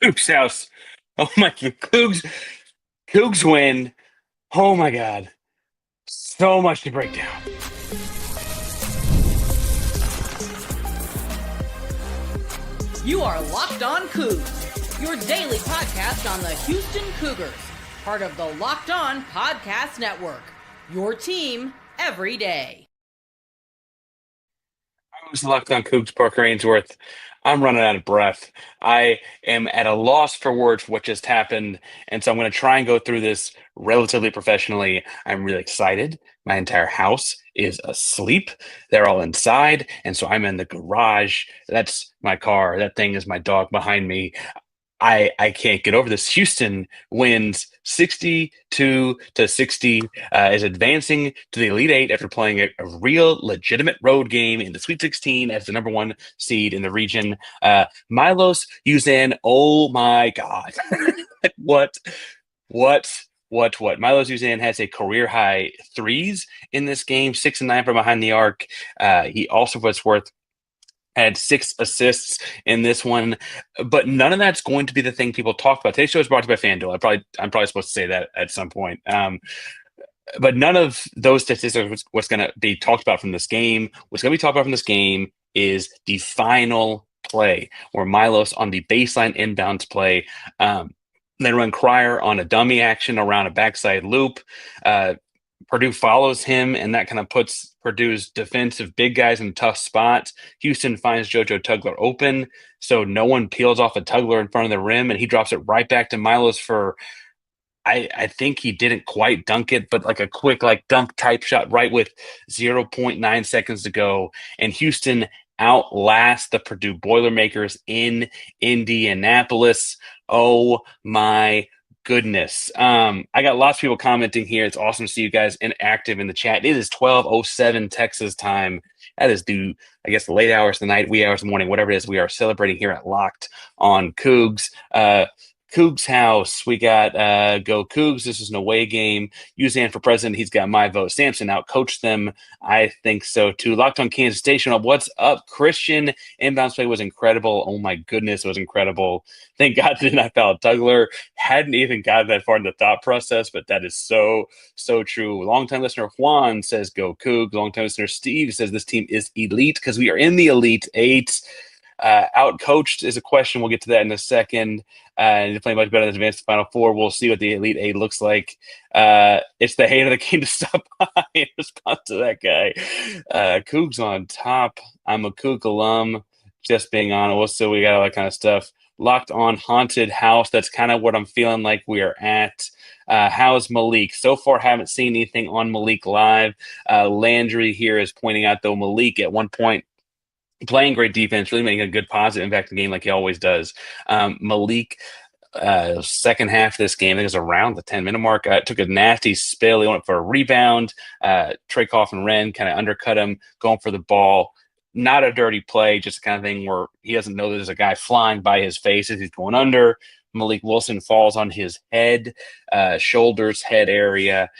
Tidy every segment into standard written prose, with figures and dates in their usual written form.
Cougs house. Oh my Cougs win. Oh my God. So much to break down. You are Locked On Cougs, your daily podcast on the Houston Cougars, part of the Locked On Podcast Network, your team every day. I was Locked On Cougs, Parker Ainsworth. I'm running out of breath. I am at a loss for words for what just happened. And so I'm going to try and go through this relatively professionally. I'm really excited. My entire house is asleep. They're all inside. And so I'm in the garage. That's my car. That thing is my dog behind me. I can't get over this. Houston wins 62-60, is advancing to the Elite Eight after playing a real legitimate road game in the Sweet 16 as the number one seed in the region. Milos Uzan, oh my God. What, what? Milos Uzan has a career high threes in this game, 6 and 9 from behind the arc. He also was worth had 6 assists in this one, but none of that's going to be the thing people talk about. Today's show is brought to you by FanDuel. I'm probably supposed to say that at some point. But none of those statistics are what's going to be talked about from this game. What's going to be talked about from this game is the final play, where Milos on the baseline inbounds play, then run Crier on a dummy action around a backside loop. Purdue follows him, and that kind of puts Purdue's defensive big guys in tough spots. Houston finds Jojo Tugler open, so no one peels off a Tugler in front of the rim, and he drops it right back to Milos for, I think he didn't quite dunk it, but like a quick dunk type shot right with 0.9 seconds to go. And Houston outlasts the Purdue Boilermakers in Indianapolis. Oh my goodness. I got lots of people commenting here. It's awesome to see you guys active in the chat. It is 12:07 Texas time. That is the late hours of the night, wee hours of the morning, whatever it is. We are celebrating here at Locked on Cougs. Cougs House. We got Go Cougs. This is an away game. Uzan for president. He's got my vote. Samson outcoached them. I think so too. Locked on Kansas Station. What's up, Christian? Inbounds play was incredible. Oh my goodness, it was incredible. Thank God they did not foul Tugler. Hadn't even gotten that far in the thought process, but that is so true. Longtime listener Juan says Go Cougs. Longtime listener Steve says this team is elite because we are in the Elite Eight. Outcoached is a question. We'll get to that in a second. And they're playing much better than advanced to Final Four. We'll see what the Elite Eight looks like. It's the hate of the game to stop by in response to that guy. Cougs on top. I'm a Coug alum. Just being honest. So we got all that kind of stuff. Locked on Haunted House. That's kind of what I'm feeling like we are at. How's Mylik? So far, haven't seen anything on Mylik live. Landry here is pointing out, though, Mylik at one point playing great defense, really making a good positive impact in the game like he always does. Mylik, second half of this game, I think it was around the 10-minute mark, took a nasty spill. He went for a rebound. Trey Kaufman-Renn kind of undercut him, going for the ball. Not a dirty play, just the kind of thing where he doesn't know there's a guy flying by his face as he's going under. Mylik Wilson falls on his head, shoulders, head area.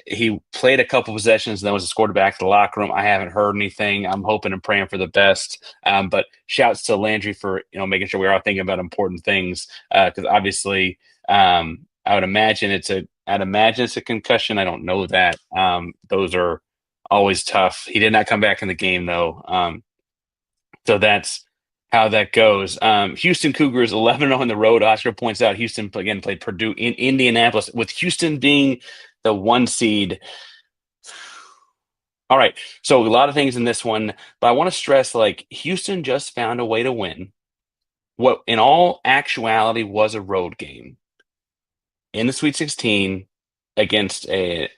He played a couple possessions and then was escorted back to the locker room. I haven't heard anything. I'm hoping and praying for the best. But shouts to Landry for making sure we are thinking about important things, because obviously I would imagine it's a concussion. I don't know that. Those are always tough. He did not come back in the game though. So that's how that goes. Houston Cougars 11-0 on the road. Oscar points out Houston again played Purdue in Indianapolis, with Houston being the 1 seed. All right. So a lot of things in this one, but I want to stress Houston just found a way to win what in all actuality was a road game in the Sweet 16 against a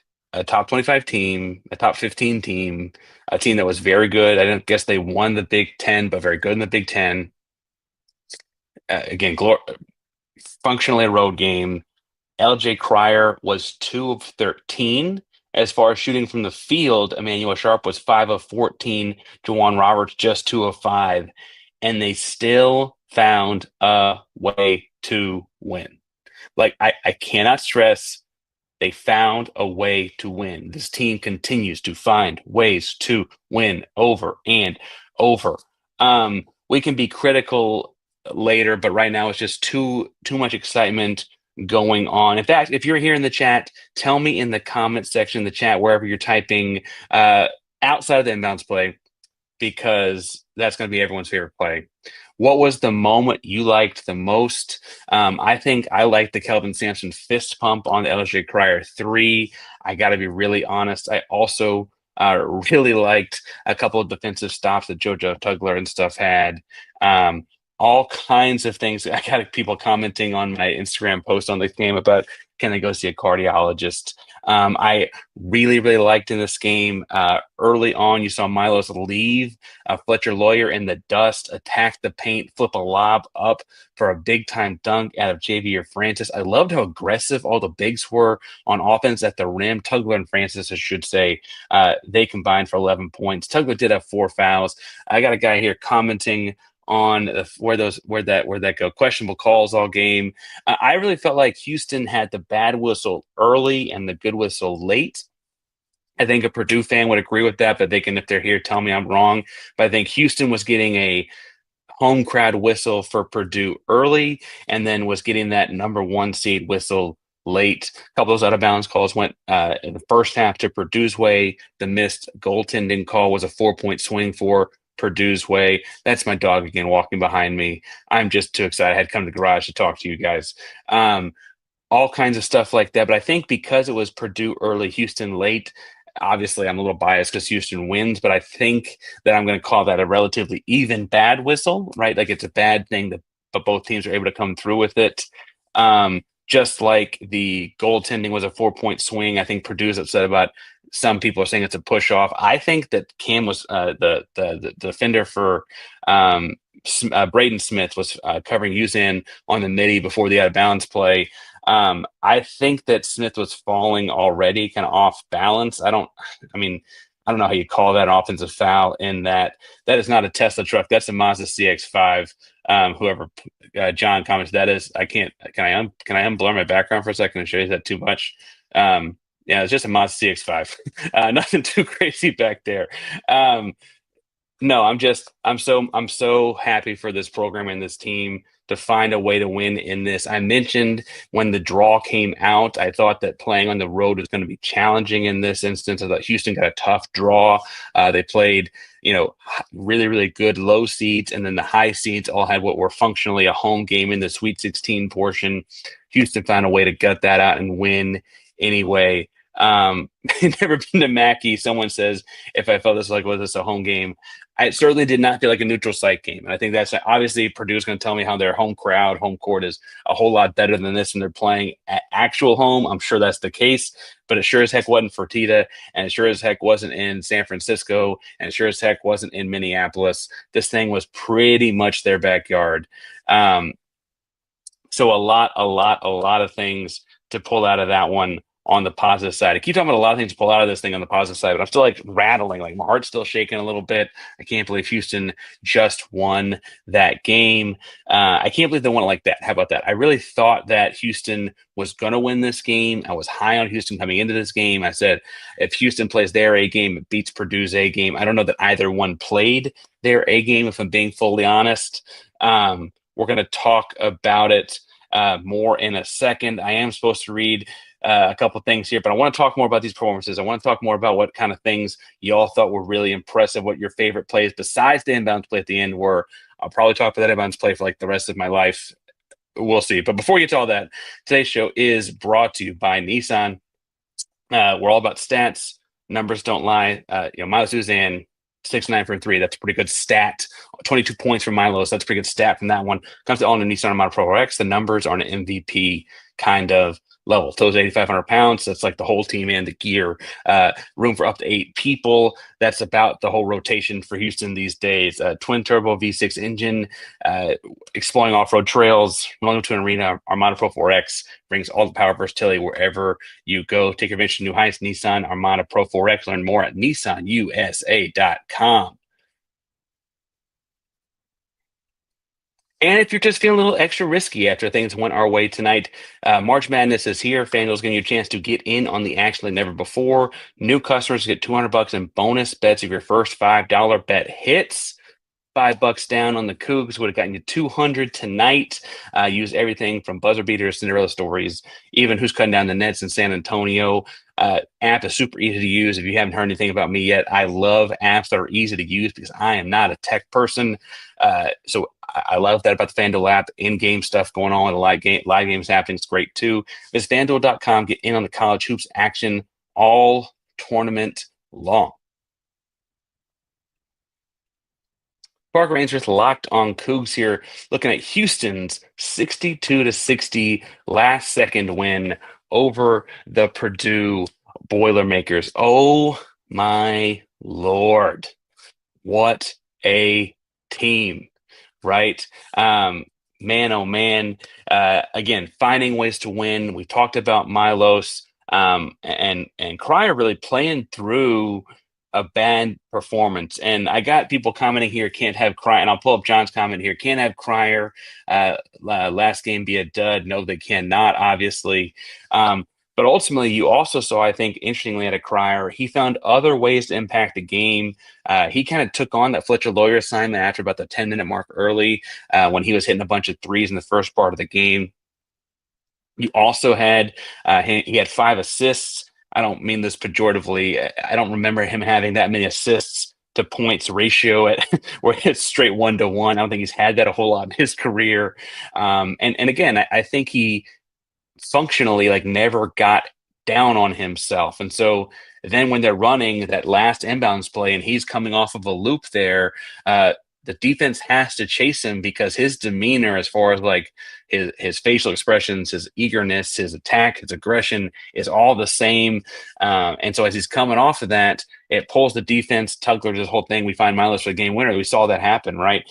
top 25 team, a top 15 team, a team that was very good. I don't guess they won the Big Ten, but very good in the Big Ten. Again, functionally a road game. LJ Crier was 2 of 13. As far as shooting from the field, Emanuel Sharp was 5 of 14. Juwan Roberts just 2 of 5. And they still found a way to win. I cannot stress, they found a way to win. This team continues to find ways to win over and over. We can be critical later, but right now it's just too much excitement going on. In fact, if you're here in the chat, tell me in the comment section, the chat, wherever you're typing, outside of the inbounds play, because that's going to be everyone's favorite play. What was the moment you liked the most? I think I liked the Kelvin Sampson fist pump on the LJ Crier 3. I got to be really honest. I also really liked a couple of defensive stops that Jojo Tugler and stuff had. All kinds of things. I got people commenting on my Instagram post on this game about, can they go see a cardiologist? I really, really liked in this game, early on, you saw Milos leave Fletcher Loyer in the dust, attack the paint, flip a lob up for a big-time dunk out of JV or Francis. I loved how aggressive all the bigs were on offense at the rim. Tugler and Francis, I should say, they combined for 11 points. Tugler did have 4 fouls. I got a guy here commenting on where that go, questionable calls all game. I really felt like Houston had the bad whistle early and the good whistle late. I think a Purdue fan would agree with that, but they can, if they're here, tell me I'm wrong. But I think Houston was getting a home crowd whistle for Purdue early, and then was getting that number 1 seed whistle late. A couple of those out of bounds calls went in the first half to Purdue's way. The missed goaltending call was a 4-point swing for Purdue's way. That's my dog again walking behind me. I'm just too excited. I had to come to the garage to talk to you guys. All kinds of stuff like that. But I think because it was Purdue early, Houston late, obviously I'm a little biased because Houston wins, but I think that I'm going to call that a relatively even bad whistle, right? Like it's a bad thing that, but both teams are able to come through with it. Just like the goaltending was a 4-point swing. I think Purdue's upset about, some people are saying it's a push off. I think that Cam was the defender for Braden Smith was covering Uzan on the midi before the out of bounds play. I think that Smith was falling already, kind of off balance. I don't know how you call that an offensive foul in that. That is not a Tesla truck. That's a Mazda CX-5. Whoever John comments, that is, can I unblur my background for a second and show you that too much? Yeah, it's just a Mazda CX-5. Nothing too crazy back there. No, I'm so happy for this program and this team to find a way to win in this. I mentioned when the draw came out, I thought that playing on the road was going to be challenging in this instance. I thought Houston got a tough draw. They played, really, really good low seeds, and then the high seeds all had what were functionally a home game in the Sweet 16 portion. Houston found a way to gut that out and win anyway. Never been to Mackey. Someone says, if I felt this was this a home game, I certainly did not feel like a neutral site game. And I think that's obviously Purdue's going to tell me how their home crowd, home court is a whole lot better than this, and they're playing at actual home. I'm sure that's the case, but it sure as heck wasn't for Tita, and it sure as heck wasn't in San Francisco, and it sure as heck wasn't in Minneapolis. This thing was pretty much their backyard. So a lot of things to pull out of that one. On the positive side, I keep talking about a lot of things to pull out of this thing on the positive side, but I'm still rattling, my heart's still shaking a little bit. I can't believe Houston just won that game. I can't believe they won it like that. How about that? I really thought that Houston was going to win this game. I was high on Houston coming into this game. I said, if Houston plays their A game, it beats Purdue's A game. I don't know that either one played their A game, if I'm being fully honest. We're going to talk about it more in a second. I am supposed to read a couple things here, but I want to talk more about these performances. I want to talk more about what kind of things y'all thought were really impressive, what your favorite plays besides the inbounds play at the end were. I'll probably talk about that inbounds play for the rest of my life. We'll see. But before we get to all that, today's show is brought to you by Nissan. We're all about stats. Numbers don't lie. Milos Uzan, 6'9" for 3. That's a pretty good stat. 22 points from Milos. That's a pretty good stat from that one. Comes to all new Nissan Armada Pro X. The numbers are an MVP kind of level. Tows 8,500 pounds. That's like the whole team and the gear. Room for up to 8 people. That's about the whole rotation for Houston these days. Twin turbo V6 engine, exploring off-road trails, rolling to an arena. Armada Pro 4X brings all the power versatility wherever you go. Take advantage of new heights. Nissan Armada Pro 4X. Learn more at nissanusa.com. And if you're just feeling a little extra risky after things went our way tonight, March Madness is here. FanDuel's giving you a chance to get in on the action like never before. New customers get $200 in bonus bets if your first $5 bet hits. $5 down on the Cougs would have gotten you 200 tonight. Use everything from buzzer beaters, Cinderella stories, even who's cutting down the nets in San Antonio. App is super easy to use. If you haven't heard anything about me yet, I love apps that are easy to use because I am not a tech person. So I love that about the FanDuel app. In-game stuff going on, live games happening. It's great too. Visit FanDuel.com. Get in on the college hoops action all tournament long. Parker Ainsworth locked on Cougs here, looking at Houston's 62-60 last second win over the Purdue Boilermakers. Oh my Lord. What a team, right? Man, oh man. Again, finding ways to win. We talked about Milos and Crier really playing through a bad performance. And I got people commenting here, can't have Crier, and I'll pull up John's comment here, can't have Crier last game be a dud. No, they cannot, obviously. But ultimately, you also saw, I think, interestingly, at a Crier, he found other ways to impact the game. He kind of took on that Fletcher Loyer assignment after about the 10-minute mark early when he was hitting a bunch of threes in the first part of the game. You also had, he had 5 assists. I don't mean this pejoratively. I don't remember him having that many assists to points ratio where it's straight 1-to-1. I don't think he's had that a whole lot in his career. And again, I think he functionally never got down on himself. And so then when they're running that last inbounds play and he's coming off of a loop there, the defense has to chase him because his demeanor, as far as his facial expressions, his eagerness, his attack, his aggression is all the same. And so as he's coming off of that, it pulls the defense. Tugler, this whole thing, we find Milos for the game winner. We saw that happen, right?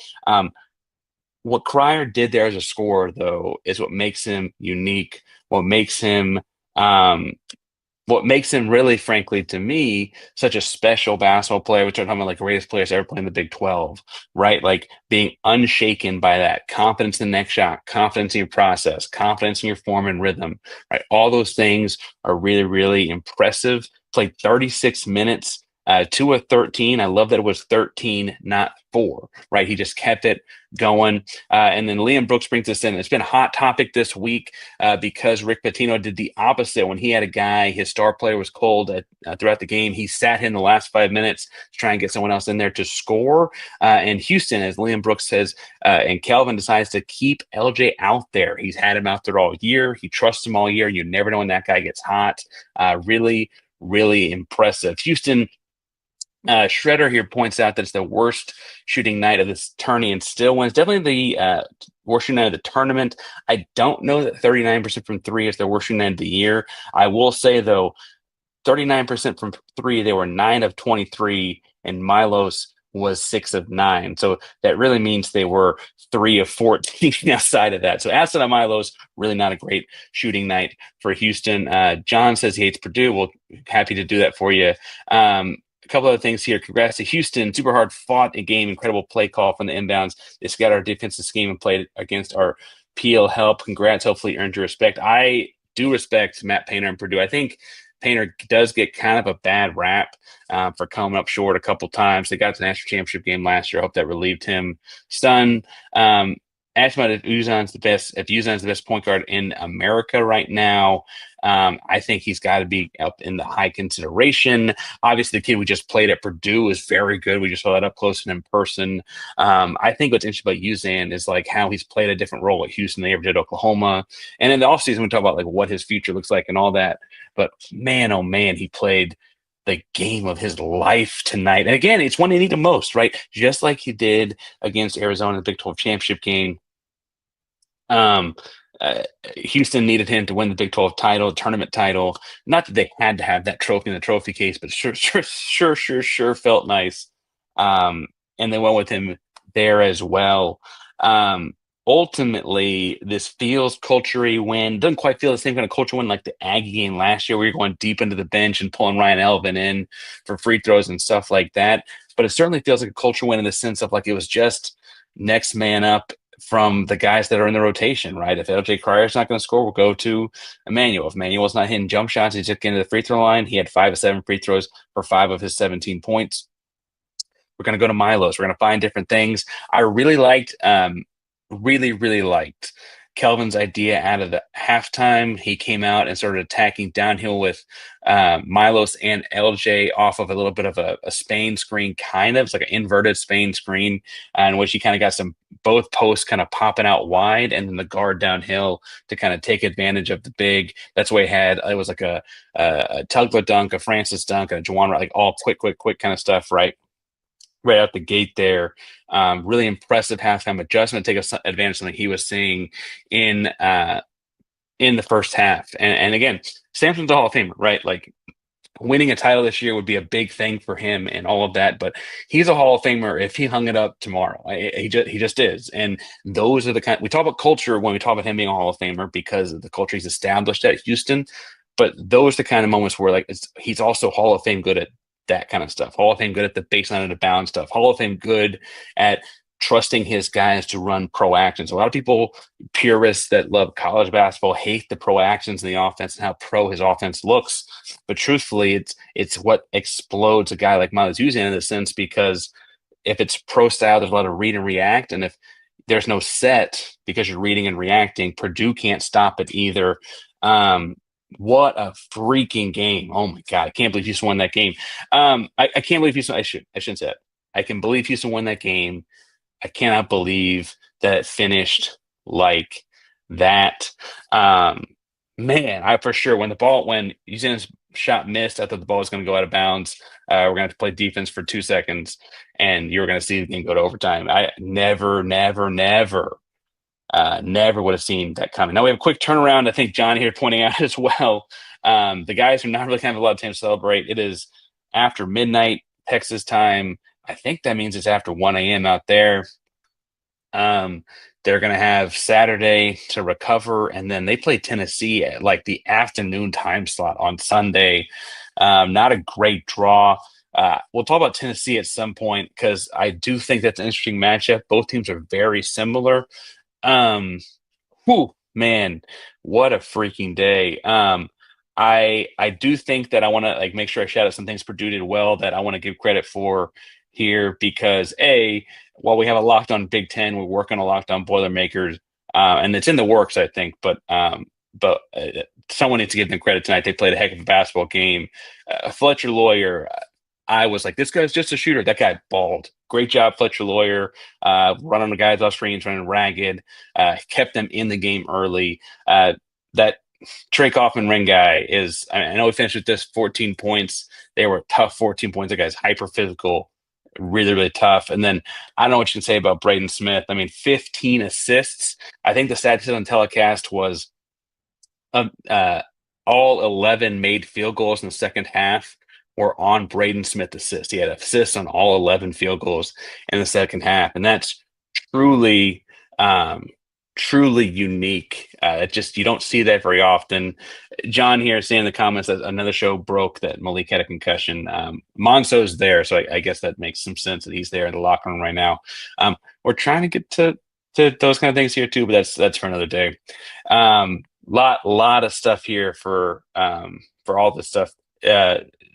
What Crier did there as a scorer, though, is what makes him unique. What makes him really, frankly, to me, such a special basketball player. We're talking about greatest players ever playing the Big 12, right? Being unshaken by that, confidence in the next shot, confidence in your process, confidence in your form and rhythm, right? All those things are really, really impressive. Played 36 minutes, 2 of 13. I love that it was 13, not 4, right? He just kept it going. And then Liam Brooks brings us in. It's been a hot topic this week because Rick Pitino did the opposite. When he had a guy, his star player was cold throughout the game, he sat him the last 5 minutes to try and get someone else in there to score. And Houston, as Liam Brooks says, and Kelvin decides to keep LJ out there. He's had him out there all year. He trusts him all year. You never know when that guy gets hot. Really, really impressive. Houston, Shredder here points out that it's the worst shooting night of this tourney and still wins. Definitely the worst shooting night of the tournament. I don't know that 39% from 3 is their worst shooting night of the year. I will say, though, 39% from 3, they were 9 of 23, and Milos was 6 of 9. So that really means they were 3 of 14 outside of that. So outside of Milos, really not a great shooting night for Houston. John says he hates Purdue. Well, happy to do that for you. A couple other things here. Congrats to Houston. Super hard fought a game. Incredible play call from the inbounds. They scattered our defensive scheme and played against our PL help. Congrats. Hopefully earned your respect. I do respect Matt Painter and Purdue. I think Painter does get kind of a bad rap for coming up short a couple times. They got to the national championship game last year. I hope that relieved him. Stun. Ask about if Uzan's the best point guard in America right now. I think he's got to be up in the high consideration. Obviously, the kid we just played at Purdue is very good. We just saw that up close and in person. I think what's interesting about Uzan is how he's played a different role at Houston than he ever did Oklahoma. And in the offseason, we talk about what his future looks like and all that. But man, oh man, he played the game of his life tonight. And again, it's when they need the most, right? Just like he did against Arizona in the Big 12 championship game. Houston needed him to win the Big 12 title, tournament title. Not that they had to have that trophy in the trophy case, but sure felt nice. And they went with him there as well. Ultimately, this feels culture-y win. Doesn't quite feel the same kind of culture win like the Aggie game last year where you're going deep into the bench and pulling Ryan Elvin in for free throws and stuff like that. But it certainly feels like a culture win in the sense of it was just next man up from the guys that are in the rotation, right? If LJ Crier's not going to score, we'll go to Emanuel. If Emanuel's not hitting jump shots, he's just getting to the free throw line. He had 5 of 7 free throws for 5 of his 17 points. We're going to go to Milos. We're going to find different things. I really liked, really liked Kelvin's idea out of the halftime. He came out and started attacking downhill with Milos and LJ off of a little bit of a Spain screen, kind of. It's like an inverted Spain screen, in which he kind of got both posts kind of popping out wide, and then the guard downhill to kind of take advantage of the big. That's why it was like a Tugler dunk, a Francis dunk, and a Juwan, like all quick kind of stuff, right out the gate there. Really impressive halftime adjustment, take advantage of something he was seeing in the first half. And again, Samson's a Hall of Famer, right? Like, winning a title this year would be a big thing for him and all of that, but he's a Hall of Famer if he hung it up tomorrow. He just is. And those are the kind, we talk about culture when we talk about him being a Hall of Famer because of the culture he's established at Houston, but those are the kind of moments where he's also Hall of Fame good at that kind of stuff. Hall of Fame good at the baseline and the bound stuff. Hall of Fame good at trusting his guys to run pro actions. A lot of people, purists that love college basketball, hate the pro actions in the offense and how pro his offense looks. But truthfully, it's what explodes a guy like Milos Uzan in a sense, because if it's pro style, there's a lot of read and react. And if there's no set because you're reading and reacting, Purdue can't stop it either. What a freaking game. Oh my God. I can't believe Houston won that game. I can't believe Houston. I shouldn't say that. I can believe Houston won that game. I cannot believe that it finished like that. Man, I for sure when Uzan's shot missed, I thought the ball was going to go out of bounds. We're going to have to play defense for 2 seconds, and you were going to see the game go to overtime. I never would have seen that coming. Now we have a quick turnaround. I think John here pointing out as well. The guys are not really kind of a lot of time to celebrate. It is after midnight Texas time. I think that means it's after 1 a.m. out there. They're going to have Saturday to recover, and then they play Tennessee at like the afternoon time slot on Sunday. Not a great draw. We'll talk about Tennessee at some point because I do think that's an interesting matchup. Both teams are very similar. Man, what a freaking day. I do think that I want to make sure I shout out some things Purdue did well that I want to give credit for here because while we have a Locked On Big Ten, we're working on Locked On Boilermakers, and it's in the works, I think, but someone needs to give them credit tonight. They played a heck of a basketball game. Fletcher Loyer, I was like, this guy's just a shooter. That guy balled. Great job, Fletcher Loyer, running the guys off screens, running ragged, kept them in the game early. That Trey Kaufman-Renn guy I know we finished with this 14 points. They were tough 14 points. That guy's hyper physical, really, really tough. And then I don't know what you can say about Braden Smith. 15 assists. I think the stat on telecast was all 11 made field goals in the second half were on Braden Smith assists. He had assists on all 11 field goals in the second half. And that's truly unique. You don't see that very often. John here saying in the comments that another show broke that Mylik had a concussion. Monso's there, so I guess that makes some sense that he's there in the locker room right now. We're trying to get to those kind of things here too, but that's for another day. Lot of stuff here for all this stuff.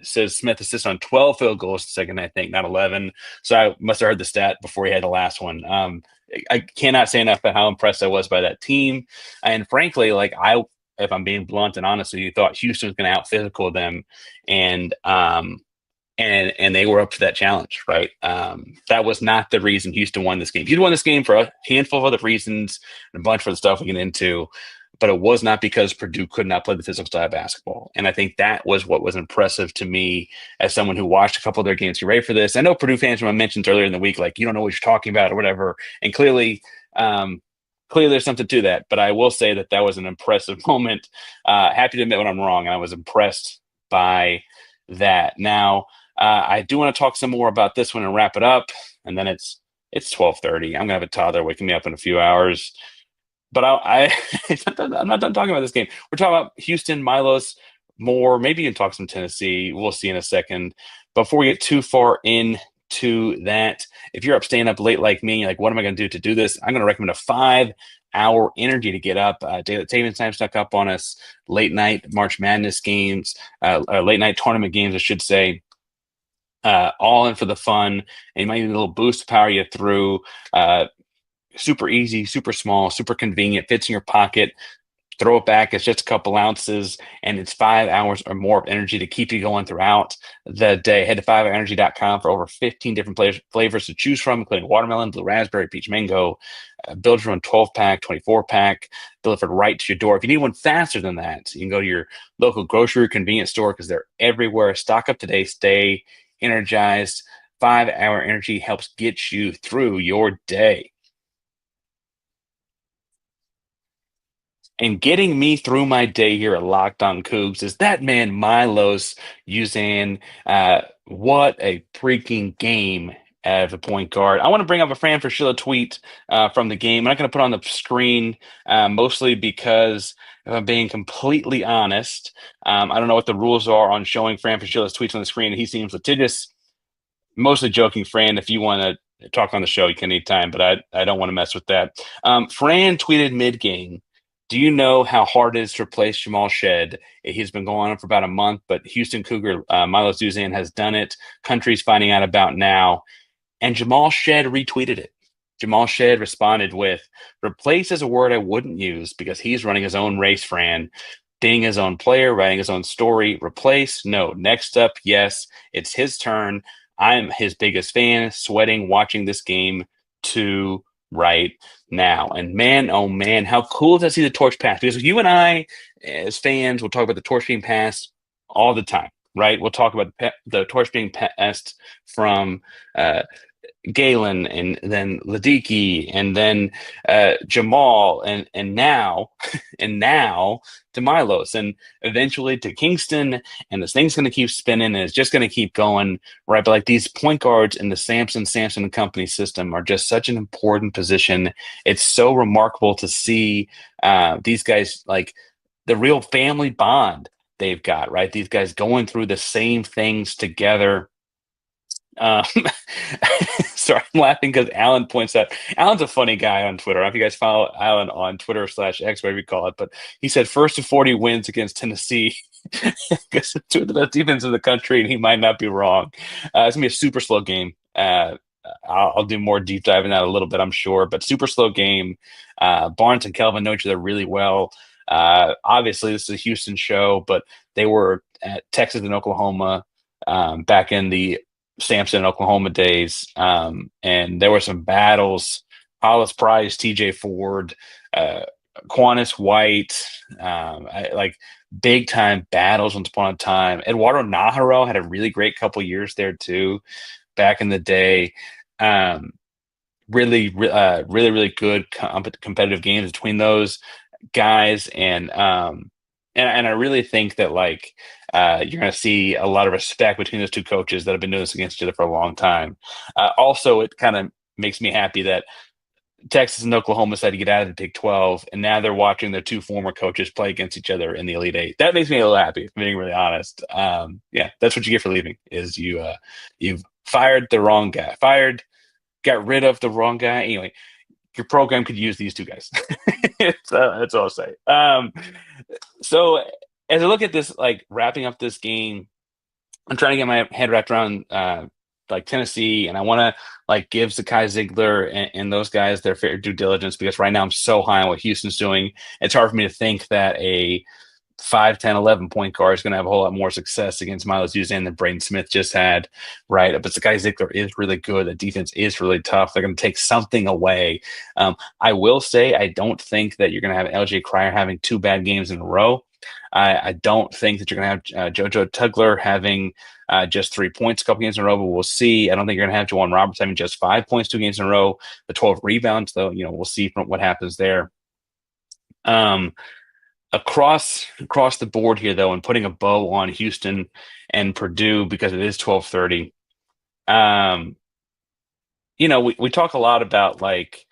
Says Smith assists on 12 field goals the second, I think, not 11. So I must have heard the stat before he had the last one. I cannot say enough about how impressed I was by that team. And frankly, if I'm being blunt and honest with you, thought Houston was going to out physical them, and they were up for that challenge, right? That was not the reason Houston won this game. Houston won this game for a handful of other reasons and a bunch of the stuff we get into, but it was not because Purdue could not play the physical style of basketball. And I think that was what was impressive to me as someone who watched a couple of their games. You ready for this? I know Purdue fans, when I mentioned earlier in the week, you don't know what you're talking about or whatever. And clearly there's something to that. But I will say that was an impressive moment. Happy to admit when I'm wrong. And I was impressed by that. Now, I do want to talk some more about this one and wrap it up. And then it's 12:30. I'm going to have a toddler waking me up in a few hours. But I'm not done talking about this game. We're talking about Houston, Milos, more. Maybe you can talk some Tennessee. We'll see in a second. Before we get too far into that, if you're staying up late like me, what am I going to do to do this? I'm going to recommend a 5-hour energy to get up. Taven time snuck up on us. Late night March Madness games, late night tournament games, I should say. all in for the fun, and you might need a little boost to power you through. Super easy, super small, super convenient, fits in your pocket. Throw it back. It's just a couple ounces, and it's 5 hours or more of energy to keep you going throughout the day. Head to 5hourenergy.com for over 15 different flavors to choose from, including watermelon, blue raspberry, peach mango. Build your own 12-pack, 24-pack, delivered right to your door. If you need one faster than that, you can go to your local grocery or convenience store because they're everywhere. Stock up today. Stay energized. 5-Hour Energy helps get you through your day. And getting me through my day here at Locked On Cougs is that man Milos Uzan. What a freaking game as a point guard. I want to bring up a Fran Fraschilla tweet from the game. I'm not going to put on the screen mostly because, if I'm being completely honest, I don't know what the rules are on showing Fran Fraschilla's tweets on the screen. He seems litigious. Mostly joking, Fran. If you want to talk on the show, you can anytime, but I don't want to mess with that. Fran tweeted mid-game, "Do you know how hard it is to replace Jamal Shead? He's been going on for about a month, but Houston Cougar Milos Uzan has done it. Country's finding out about now." And Jamal Shead retweeted it. Jamal Shead responded with, "Replace is a word I wouldn't use because he's running his own race, Fran. Being his own player, writing his own story. Replace? No. Next up, yes. It's his turn. I'm his biggest fan, sweating watching this game too right now." And man, oh man, how cool is that to see the torch pass? Because you and I, as fans, will talk about the torch being passed all the time, right? We'll talk about the torch being passed from Galen, and then Ladiki, and then Jamal, and now and now to Milos, and eventually to Kingston, and this thing's going to keep spinning, and it's just going to keep going, right? But like these point guards in the Samson and Company system are just such an important position. It's so remarkable to see these guys, like the real family bond they've got, right? These guys going through the same things together. Um, sorry, I'm laughing because Alan points out, Alan's a funny guy on Twitter. I don't know if you guys follow Alan on Twitter/X, whatever you call it, but he said first to 40 wins against Tennessee because it's two of the best defenses in the country, and he might not be wrong. It's gonna be a super slow game. I'll do more deep dive in that a little bit, I'm sure, but super slow game. Barnes and Kelvin know each other really well. Obviously, this is a Houston show, but they were at Texas and Oklahoma back in the Samson and Oklahoma days. And there were some battles. Hollis Price, TJ Ford, Quantis White, like big time battles once upon a time. Eduardo Naharo had a really great couple years there too, back in the day. Really good competitive games between those guys, and I really think that like you're going to see a lot of respect between those two coaches that have been doing this against each other for a long time. Also, it kind of makes me happy that Texas and Oklahoma decided to get out of the Big 12, and now they're watching their two former coaches play against each other in the Elite Eight. That makes me a little happy, if I'm being really honest. Yeah, that's what you get for leaving, is you've fired the wrong guy. Got rid of the wrong guy. Anyway, your program could use these two guys. That's all I'll say. So as I look at this, like wrapping up this game, I'm trying to get my head wrapped around like Tennessee, and I want to like give Zakai Ziegler and those guys their fair due diligence, because right now I'm so high on what Houston's doing. It's hard for me to think that a 5, 10, 11 point guard is going to have a whole lot more success against Milos Uzan than Braden Smith just had, right? But Zakai Ziegler is really good. The defense is really tough. They're going to take something away. I will say I don't think that you're going to have LJ Crier having 2 bad games in a row. I don't think that you're going to have Jojo Tugler having just 3 points a couple games in a row, but we'll see. I don't think you're going to have Juwan Roberts having just 5 points 2 games in a row. The 12 rebounds, though, we'll see from what happens there. Across the board here, though, and putting a bow on Houston and Purdue, because it is 12:30. We talk a lot about like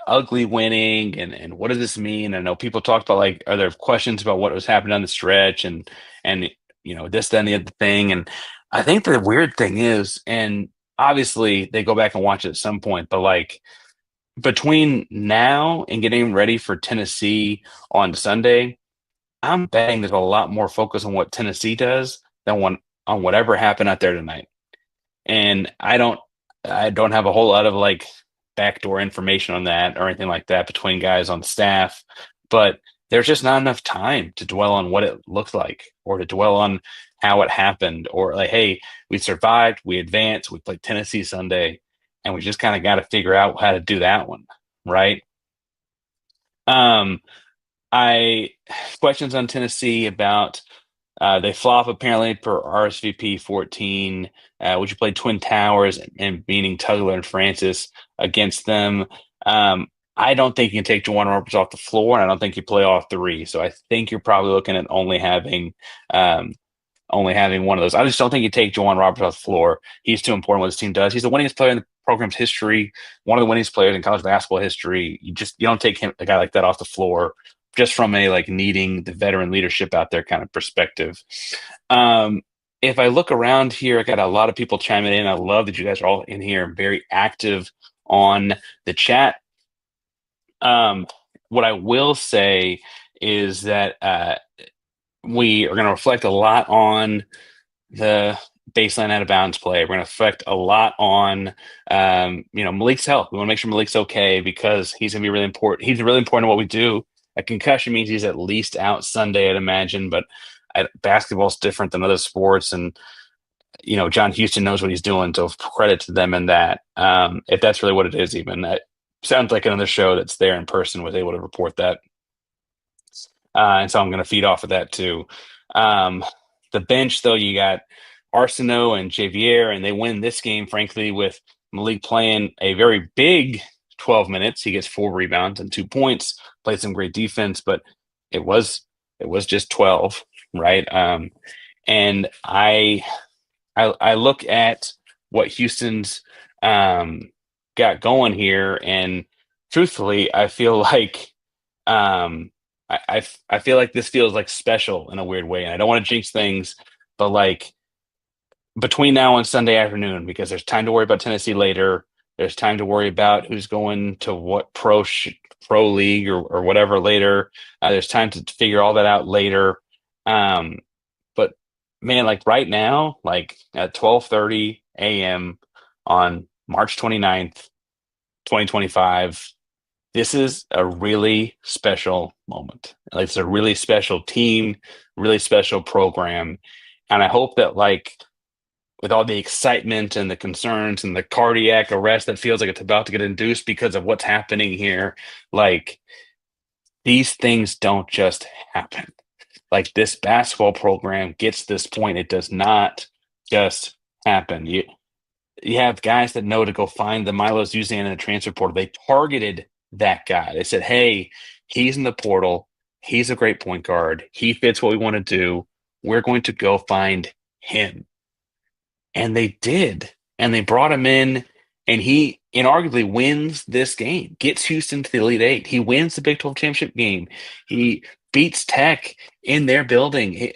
ugly winning and what does this mean? I know people talked about like, are there questions about what was happening on the stretch and this, then the other thing. And I think the weird thing is, and obviously they go back and watch it at some point, but like between now and getting ready for Tennessee on Sunday, I'm betting there's a lot more focus on what Tennessee does than on whatever happened out there tonight. And I don't have a whole lot of like backdoor information on that or anything like that between guys on staff, but there's just not enough time to dwell on what it looked like or to dwell on how it happened or like, hey, we survived, we advanced, we played Tennessee Sunday, and we just kind of got to figure out how to do that one, right? Um, I questions on Tennessee about they flop apparently per RSVP 14, which you played Twin Towers and beating Tugler and Francis against them. I don't think you can take Juwan Roberts off the floor, and I don't think you play all three. So I think you're probably looking at only having one of those. I just don't think you take Juwan Roberts off the floor. He's too important what his team does. He's the winningest player in the program's history, one of the winningest players in college basketball history. You don't take a guy like that off the floor just from a like needing the veteran leadership out there kind of perspective. If I look around here, I got a lot of people chiming in. I love that you guys are all in here and very active on the chat. What I will say is that we are going to reflect a lot on the baseline out of bounds play. We're going to reflect a lot on, Mylik's health. We want to make sure Mylik's okay because he's going to be really important. He's really important to what we do. A concussion means he's at least out Sunday, I'd imagine, but basketball's different than other sports. And, John Houston knows what he's doing. So credit to them in that. If that's really what it is, even that sounds like another show that's there in person was able to report that. And so I'm going to feed off of that too. The bench, though, you got Arceneaux and Javier, and they win this game, frankly, with Mylik playing a very big 12 minutes. He gets 4 rebounds and 2 points, played some great defense, but it was just 12, right? And I look at what Houston's got going here, and truthfully, I feel like I feel like this feels like special in a weird way, and I don't want to jinx things, but like between now and Sunday afternoon, because there's time to worry about Tennessee later. There's time to worry about who's going to what pro league or whatever later. There's time to figure all that out later. But man, like right now, like at 12:30 a.m. on March 29th, 2025, this is a really special moment. Like it's a really special team, really special program. And I hope that like with all the excitement and the concerns and the cardiac arrest that feels like it's about to get induced because of what's happening here, like these things don't just happen. Like this basketball program gets this point. It does not just happen. You have guys that know to go find the Milos Uzan in the transfer portal. They targeted that guy. They said, hey, he's in the portal. He's a great point guard. He fits what we want to do. We're going to go find him. And they did. And they brought him in, and he inarguably wins this game, gets Houston to the Elite Eight. He wins the Big 12 championship game. He beats Tech in their building.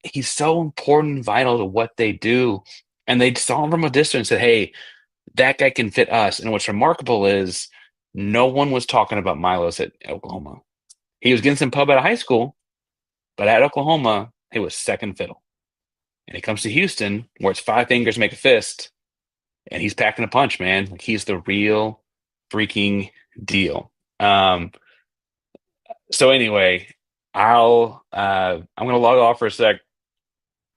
He's so important and vital to what they do. And they saw him from a distance and said, hey, that guy can fit us. And what's remarkable is no one was talking about Milos at Oklahoma. He was getting some pub out of high school, but at Oklahoma, he was second fiddle. And he comes to Houston, where it's 5 fingers make a fist, and he's packing a punch, man. Like he's the real freaking deal. So anyway, I'm gonna log off for a sec,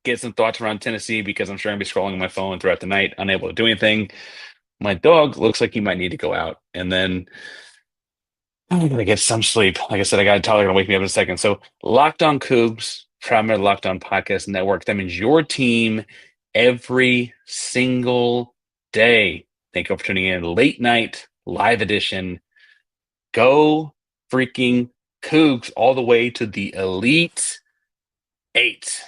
get some thoughts around Tennessee because I'm sure I'm gonna be scrolling my phone throughout the night, unable to do anything. My dog looks like he might need to go out, and then I'm gonna get some sleep. Like I said, I got a toddler gonna wake me up in a second. So Locked On Cougs, proud member of the Locked On Podcast Network. That means your team every single day. Thank you for tuning in. Late night live edition. Go freaking Cougs all the way to the Elite Eight.